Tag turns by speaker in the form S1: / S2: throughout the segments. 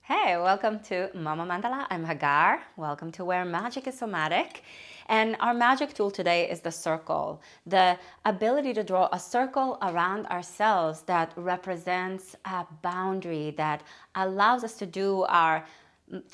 S1: Hey, welcome to Mama Mandala. I'm Hagar. Welcome to Where Magic is Somatic. And our magic tool today is the circle. The ability to draw a circle around ourselves that represents a boundary that allows us to do our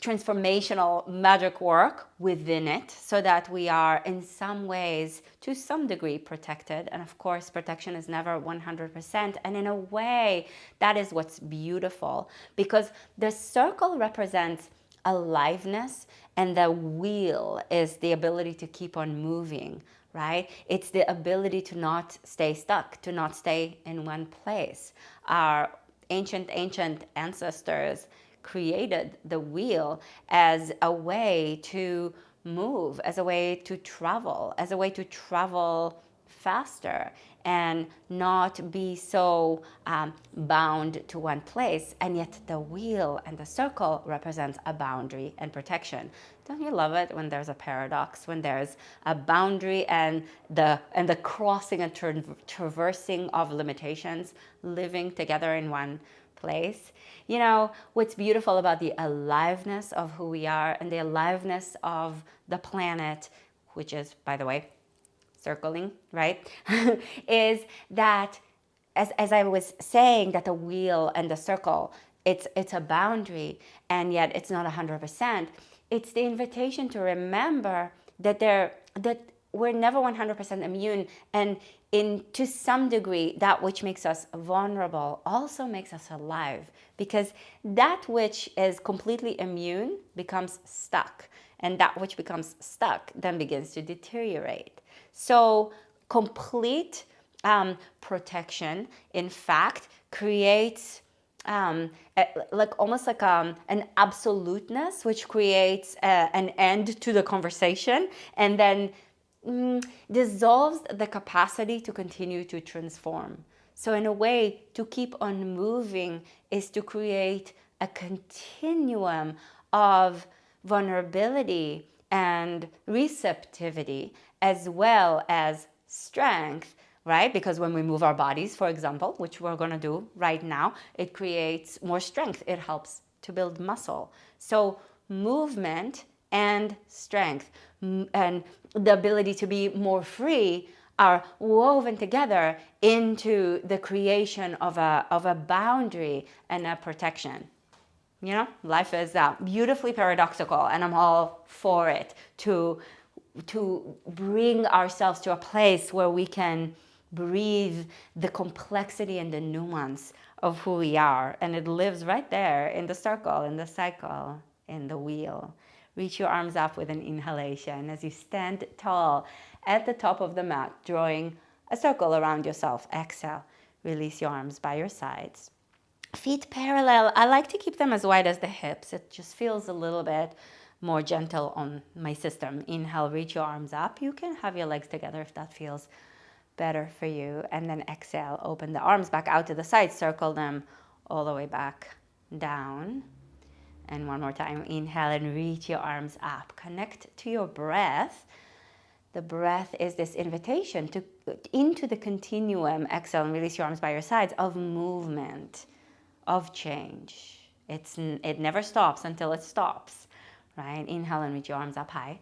S1: transformational magic work within it so that we are in some ways to some degree protected. And of course, protection is never 100%, and in a way that is what's beautiful, because the circle represents aliveness and the wheel is the ability to keep on moving, right? It's the ability to not stay stuck, to not stay in one place. Our ancient ancestors created the wheel as a way to move, as a way to travel faster and not be so bound to one place. And yet the wheel and the circle represents a boundary and protection. Don't you love it when there's a paradox, when there's a boundary and the crossing and traversing of limitations living together in one place? You know, what's beautiful about the aliveness of who we are and the aliveness of the planet, which is, by the way, circling, right? is that, as I was saying, that the wheel and the circle, it's a boundary, and yet it's not 100%. It's the invitation to remember that we're never 100% immune, and to some degree, that which makes us vulnerable also makes us alive, because that which is completely immune becomes stuck, and that which becomes stuck then begins to deteriorate. So complete protection, in fact, creates almost like an absoluteness, which creates an end to the conversation, and then dissolves the capacity to continue to transform. So in a way, to keep on moving is to create a continuum of vulnerability and receptivity, as well as strength, right? Because when we move our bodies, for example, which we're going to do right now, it creates more strength. It helps to build muscle. So movement and strength and the ability to be more free are woven together into the creation of a boundary and a protection. You know, life is beautifully paradoxical, and I'm all for it, to bring ourselves to a place where we can breathe the complexity and the nuance of who we are. And it lives right there in the circle, in the cycle, in the wheel. Reach your arms up with an inhalation as you stand tall at the top of the mat, drawing a circle around yourself. Exhale. Release your arms by your sides. Feet parallel. I like to keep them as wide as the hips. It just feels a little bit more gentle on my system. Inhale, reach your arms up. You can have your legs together if that feels better for you. And then exhale, open the arms back out to the side. Circle them all the way back down. And one more time, inhale and reach your arms up. Connect to your breath. The breath is this invitation into the continuum, exhale and release your arms by your sides, of movement, of change. It never stops until it stops, right? Inhale and reach your arms up high.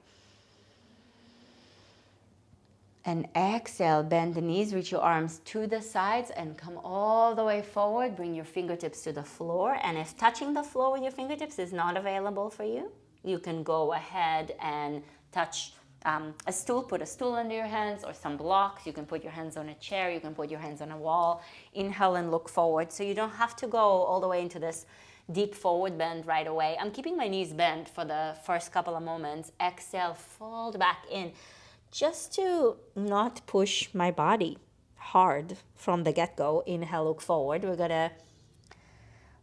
S1: And exhale, bend the knees, reach your arms to the sides and come all the way forward. Bring your fingertips to the floor. And if touching the floor with your fingertips is not available for you, you can go ahead and touch a stool. Put a stool under your hands or some blocks. You can put your hands on a chair. You can put your hands on a wall. Inhale and look forward. So you don't have to go all the way into this deep forward bend right away. I'm keeping my knees bent for the first couple of moments. Exhale, fold back in, just to not push my body hard from the get-go. Inhale, look forward. We're gonna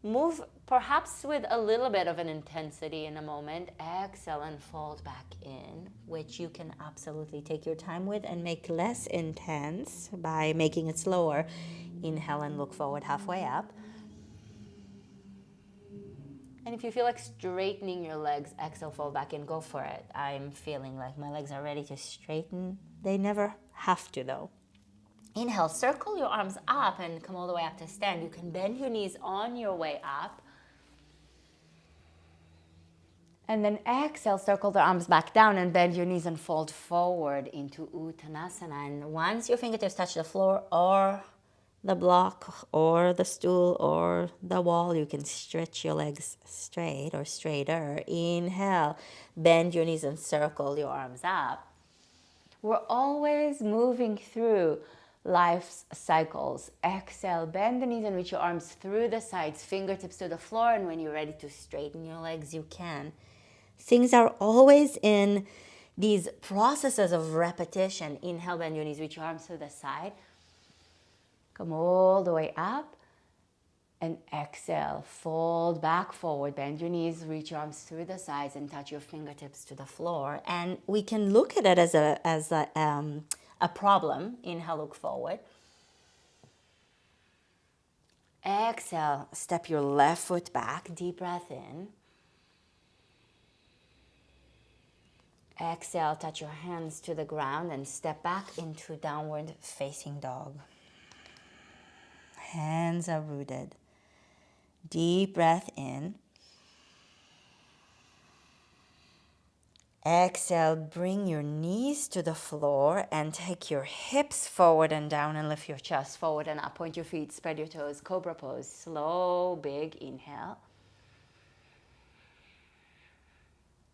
S1: move perhaps with a little bit of an intensity in a moment. Exhale and fold back in, which you can absolutely take your time with and make less intense by making it slower. Inhale and look forward halfway up. And if you feel like straightening your legs, exhale, fold back in, go for it. I'm feeling like my legs are ready to straighten. They never have to though. Inhale, circle your arms up and come all the way up to stand. You can bend your knees on your way up. And then exhale, circle the arms back down and bend your knees and fold forward into Uttanasana. And once your fingertips touch the floor or the block or the stool or the wall, you can stretch your legs straight or straighter. Inhale, bend your knees and circle your arms up. We're always moving through life's cycles. Exhale, bend the knees and reach your arms through the sides, fingertips to the floor, and when you're ready to straighten your legs, you can. Things are always in these processes of repetition. Inhale, bend your knees, reach your arms to the side. Come all the way up. And exhale, fold back forward, bend your knees, reach your arms through the sides and touch your fingertips to the floor. And we can look at it as a problem. Inhale, look forward. Exhale, step your left foot back, deep breath in. Exhale, touch your hands to the ground and step back into downward facing dog. Hands are rooted. Deep breath in. Exhale, bring your knees to the floor and take your hips forward and down and lift your chest forward and up. Point your feet, spread your toes, cobra pose. Slow, big inhale.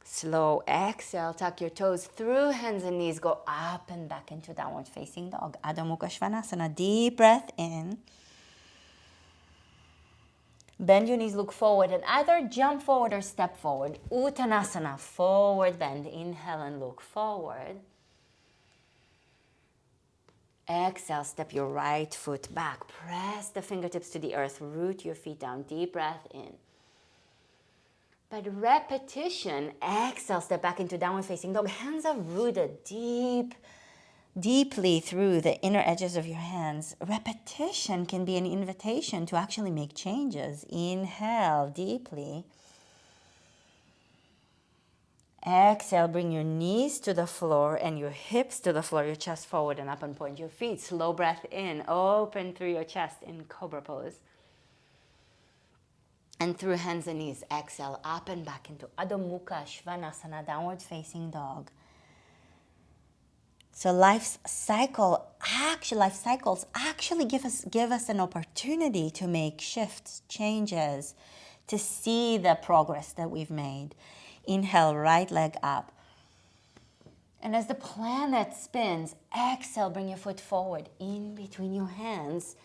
S1: Slow exhale, tuck your toes through hands and knees, go up and back into downward facing dog. Adho Mukha Svanasana, deep breath in. Bend your knees, look forward, and either jump forward or step forward. Uttanasana, forward bend. Inhale and look forward. Exhale, step your right foot back. Press the fingertips to the earth. Root your feet down. Deep breath in. But repetition, exhale, step back into downward facing dog. Hands are rooted deeply through the inner edges of your hands. Repetition can be an invitation to actually make changes. Inhale deeply. Exhale, bring your knees to the floor and your hips to the floor, your chest forward and up and point your feet. Slow breath in, open through your chest in cobra pose. And through hands and knees, exhale, up and back into Adho Mukha Svanasana, downward facing dog. So life cycles actually give us an opportunity to make shifts, changes, to see the progress that we've made. Inhale, right leg up. And as the planet spins, exhale, bring your foot forward in between your hands.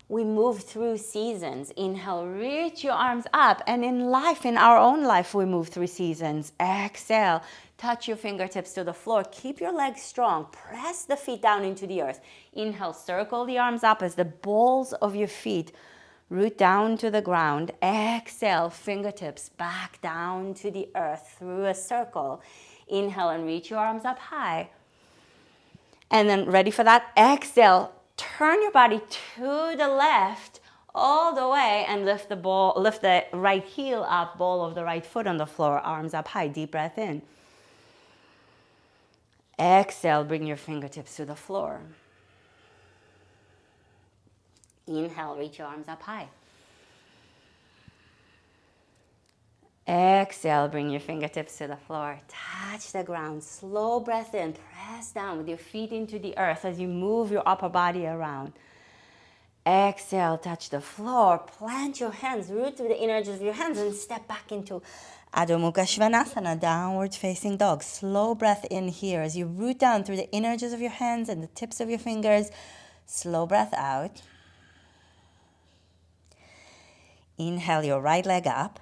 S1: We move through seasons. Inhale, reach your arms up. And in life, in our own life, we move through seasons. Exhale, touch your fingertips to the floor. Keep your legs strong. Press the feet down into the earth. Inhale, circle the arms up as the balls of your feet root down to the ground. Exhale, fingertips back down to the earth through a circle. Inhale and reach your arms up high. And then ready for that? Exhale. Turn your body to the left all the way and lift the right heel up, ball of the right foot on the floor, arms up high, deep breath in. Exhale, bring your fingertips to the floor. Inhale, reach your arms up high. Exhale, bring your fingertips to the floor. Touch the ground. Slow breath in. Press down with your feet into the earth as you move your upper body around. Exhale, touch the floor. Plant your hands. Root through the inner edges of your hands and step back into Adho Mukha Svanasana, downward facing dog. Slow breath in here as you root down through the inner edges of your hands and the tips of your fingers. Slow breath out. Inhale your right leg up.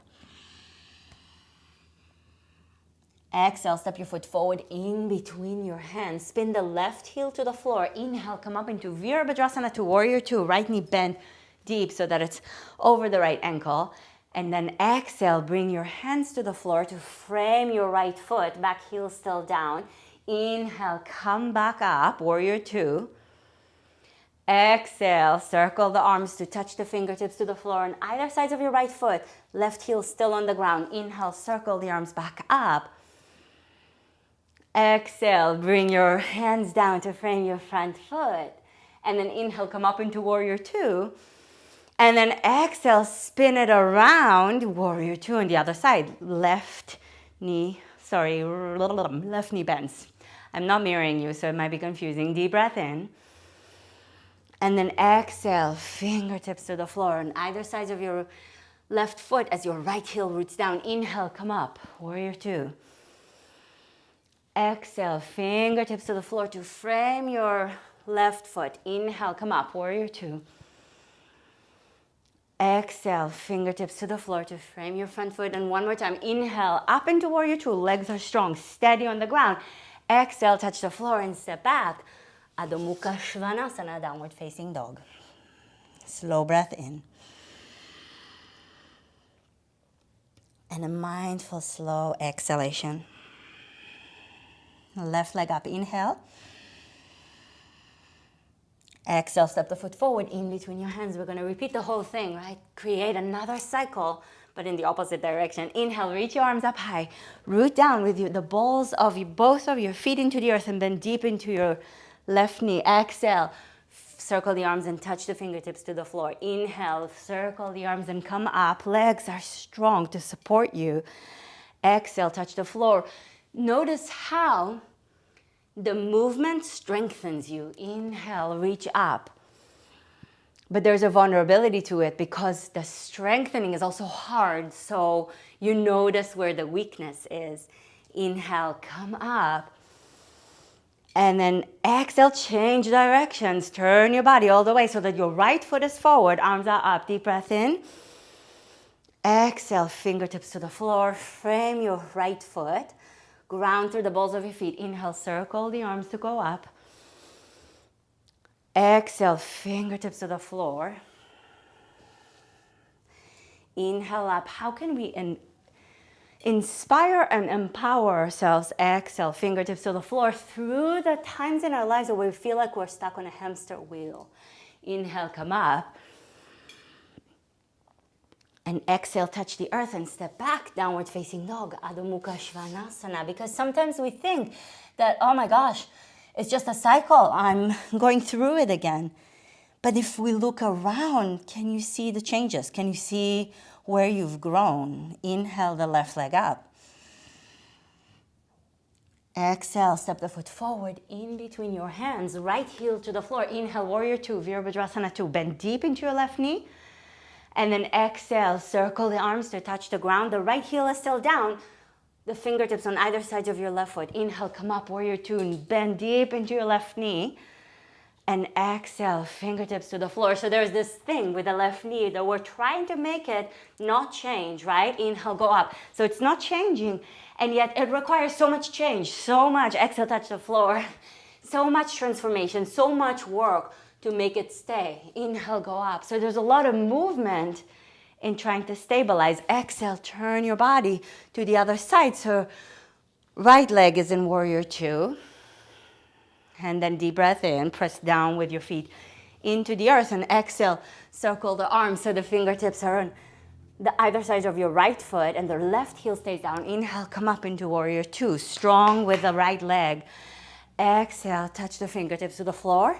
S1: Exhale, step your foot forward in between your hands. Spin the left heel to the floor. Inhale, come up into Virabhadrasana to Warrior Two. Right knee bent deep so that it's over the right ankle. And then exhale, bring your hands to the floor to frame your right foot. Back heel still down. Inhale, come back up, Warrior Two. Exhale, circle the arms to touch the fingertips to the floor on either sides of your right foot. Left heel still on the ground. Inhale, circle the arms back up. Exhale, bring your hands down to frame your front foot. And then inhale, come up into Warrior Two. And then exhale, spin it around, Warrior Two on the other side. Left left knee bends. I'm not mirroring you, so it might be confusing. Deep breath in. And then exhale, fingertips to the floor on either sides of your left foot as your right heel roots down. Inhale, come up, warrior two. Exhale, fingertips to the floor to frame your left foot. Inhale, come up, warrior two. Exhale, fingertips to the floor to frame your front foot. And one more time, inhale, up into warrior two. Legs are strong, steady on the ground. Exhale, touch the floor and step back. Adho Mukha Svanasana, downward facing dog. Slow breath in. And a mindful, slow exhalation. Left leg up, inhale. Exhale, step the foot forward in between your hands. We're going to repeat the whole thing, right? Create another cycle, but in the opposite direction. Inhale, reach your arms up high. Root down with the balls of both of your feet into the earth and bend deep into your left knee. Exhale, circle the arms and touch the fingertips to the floor. Inhale, circle the arms and come up. Legs are strong to support you. Exhale, touch the floor. Notice how the movement strengthens you. Inhale, reach up. But there's a vulnerability to it because the strengthening is also hard. So you notice where the weakness is. Inhale, come up. And then exhale, change directions. Turn your body all the way so that your right foot is forward. Arms are up. Deep breath in. Exhale, fingertips to the floor. Frame your right foot. Ground through the balls of your feet. Inhale, circle the arms to go up. Exhale, fingertips to the floor. Inhale up. How can we inspire and empower ourselves? Exhale, fingertips to the floor through the times in our lives where we feel like we're stuck on a hamster wheel. Inhale, come up. And exhale, touch the earth and step back, downward facing dog, Adho Mukha Svanasana. Because sometimes we think that, oh my gosh, it's just a cycle. I'm going through it again. But if we look around, can you see the changes? Can you see where you've grown? Inhale the left leg up. Exhale, step the foot forward in between your hands. Right heel to the floor. Inhale, warrior two, Virabhadrasana two. Bend deep into your left knee. And then exhale, circle the arms to touch the ground. The right heel is still down. The fingertips on either side of your left foot. Inhale, come up, warrior two, and bend deep into your left knee. And exhale, fingertips to the floor. So there's this thing with the left knee that we're trying to make it not change, right? Inhale, go up. So it's not changing, and yet it requires so much change, so much. Exhale, touch the floor. So much transformation, so much work to make it stay. Inhale, go up. So there's a lot of movement in trying to stabilize. Exhale, turn your body to the other side. So right leg is in warrior two. And then deep breath in, press down with your feet into the earth. And exhale, circle the arms so the fingertips are on the either side of your right foot and the left heel stays down. Inhale, come up into warrior two. Strong with the right leg. Exhale, touch the fingertips to the floor.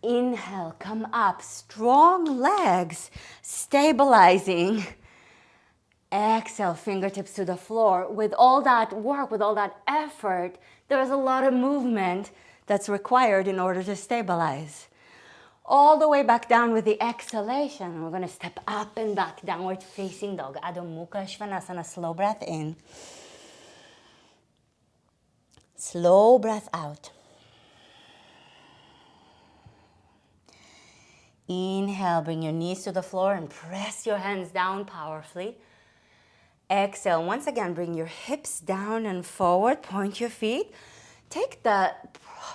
S1: Inhale, come up, strong legs, stabilizing. Exhale, fingertips to the floor. With all that work, with all that effort, there's a lot of movement that's required in order to stabilize. All the way back down with the exhalation. We're going to step up and back, downward facing dog. Adho Mukha Svanasana, slow breath in. Slow breath out. Inhale, bring your knees to the floor and press your hands down powerfully. Exhale, once again, bring your hips down and forward, point your feet. Take the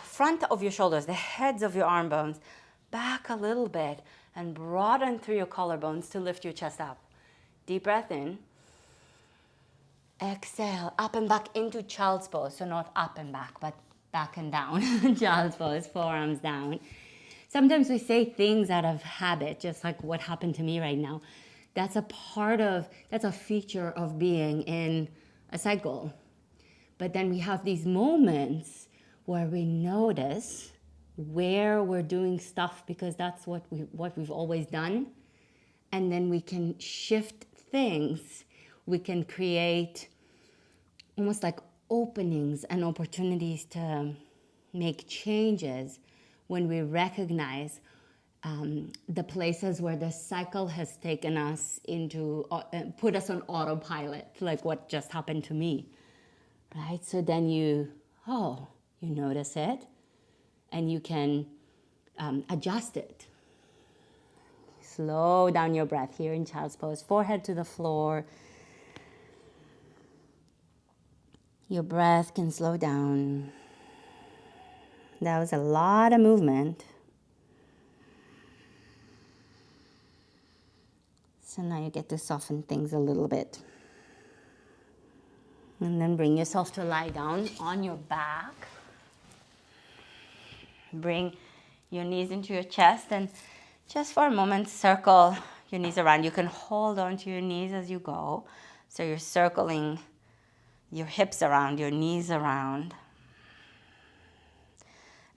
S1: front of your shoulders, the heads of your arm bones, back a little bit and broaden through your collarbones to lift your chest up. Deep breath in. Exhale, up and back into child's pose. So not up and back, but back and down. Child's pose, forearms down. Sometimes we say things out of habit, just like what happened to me right now. That's a feature of being in a cycle. But then we have these moments where we notice where we're doing stuff because that's what we've always done. And then we can shift things. We can create almost like openings and opportunities to make changes when we recognize the places where the cycle has taken us into, put us on autopilot, like what just happened to me, right? So then you notice it and you can adjust it. Slow down your breath here in child's pose, forehead to the floor. Your breath can slow down. That was a lot of movement. So now you get to soften things a little bit. And then bring yourself to lie down on your back. Bring your knees into your chest and just for a moment circle your knees around. You can hold on to your knees as you go. So you're circling your hips around, your knees around.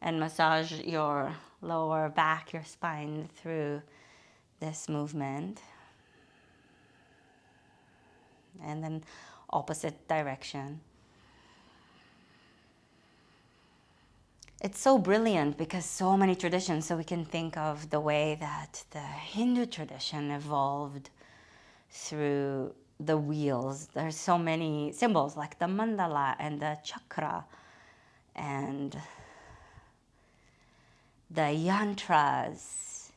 S1: And massage your lower back, your spine through this movement. And then opposite direction. It's so brilliant because so many traditions, so we can think of the way that the Hindu tradition evolved through the wheels. There's so many symbols like the mandala and the chakra and the yantras.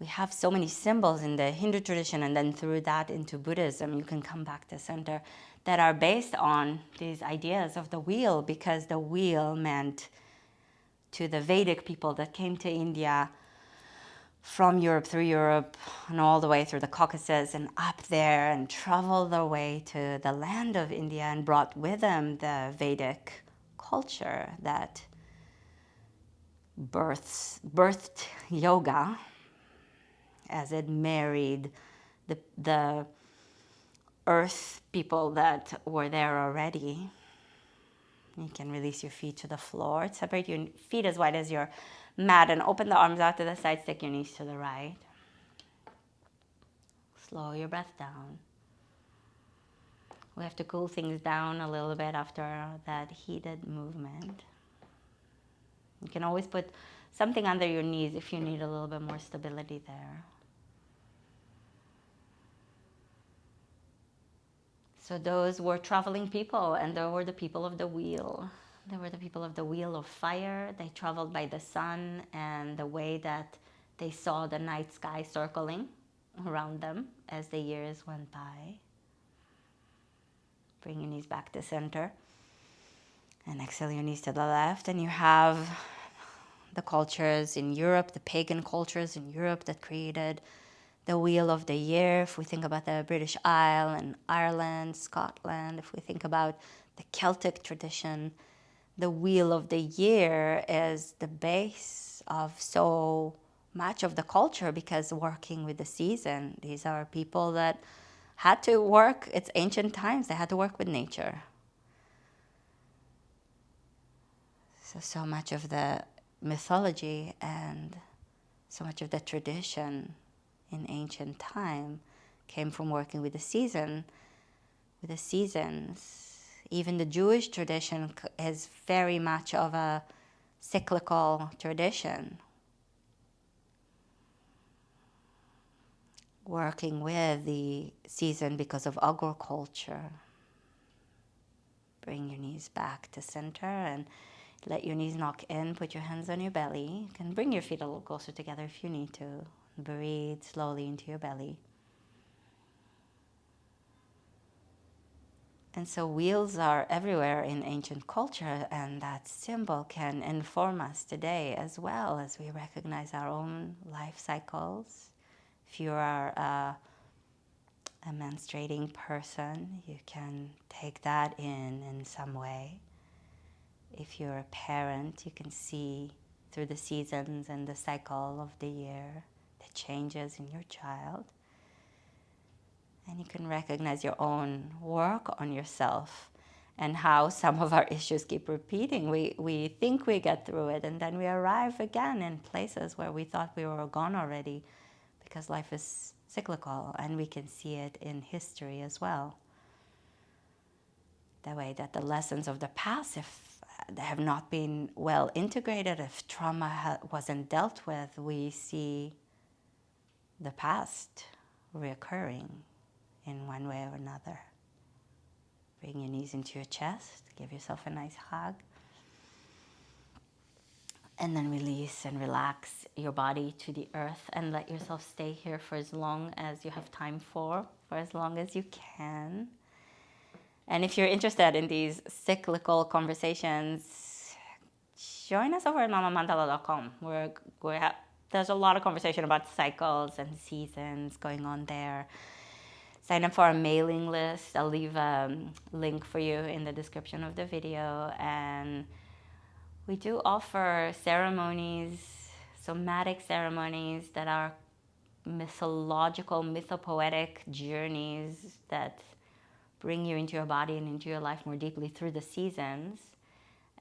S1: We have so many symbols in the Hindu tradition, and then through that into Buddhism, you can come back to center, that are based on these ideas of the wheel, because the wheel meant to the Vedic people that came to India from Europe, through Europe, and all the way through the Caucasus and up there, and traveled their way to the land of India and brought with them the Vedic culture that birthed yoga, as it married the earth people that were there already. You can release your feet to the floor. Separate your feet as wide as your mat and open the arms out to the sides. Take your knees to the right. Slow your breath down. We have to cool things down a little bit after that heated movement. You can always put something under your knees if you need a little bit more stability there. So those were traveling people, and they were the people of the wheel. They were the people of the wheel of fire. They traveled by the sun and the way that they saw the night sky circling around them as the years went by. Bring your knees back to center. And exhale your knees to the left. And you have the cultures in Europe, the pagan cultures in Europe that created the wheel of the year. If we think about the British Isle and Ireland, Scotland, if we think about the Celtic tradition, the wheel of the year is the base of so much of the culture, because working with the season, these are people that had to work, it's ancient times, they had to work with nature. So much of the mythology and so much of the tradition in ancient time came from working with the season, with the seasons. Even the Jewish tradition is very much of a cyclical tradition, working with the season because of agriculture. Bring your knees back to center and let your knees knock in. Put your hands on your belly. You can bring your feet a little closer together if you need to. Breathe slowly into your belly. And so wheels are everywhere in ancient culture, and that symbol can inform us today as well, as we recognize our own life cycles. If you are a menstruating person, you can take that in some way. If you're a parent, you can see through the seasons and the cycle of the year the changes in your child. And you can recognize your own work on yourself and how some of our issues keep repeating. We think we get through it, and then we arrive again in places where we thought we were gone already, because life is cyclical, and we can see it in history as well. the way that the lessons of the past, if they have not been well integrated, if trauma wasn't dealt with, we see the past reoccurring in one way or another. Bring your knees into your chest, give yourself a nice hug, and then release and relax your body to the earth and let yourself stay here for as long as you have time for as long as you can. And if you're interested in these cyclical conversations, join us over at mamamandala.com. There's a lot of conversation about cycles and seasons going on there. Sign up for our mailing list. I'll leave a link for you in the description of the video. And we do offer ceremonies, somatic ceremonies that are mythological, mythopoetic journeys that bring you into your body and into your life more deeply through the seasons.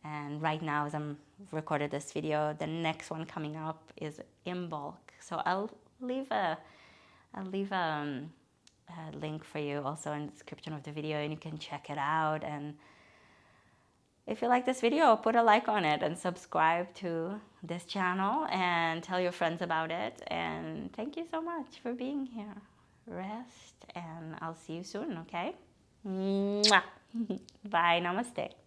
S1: And right now, as I'm recorded this video, the next one coming up is Imbolc. So I'll leave a link for you also in the description of the video, and you can check it out. And if you like this video, put a like on it and subscribe to this channel and tell your friends about it. And thank you so much for being here. Rest, and I'll see you soon, okay? Mwah. Bye. Namaste.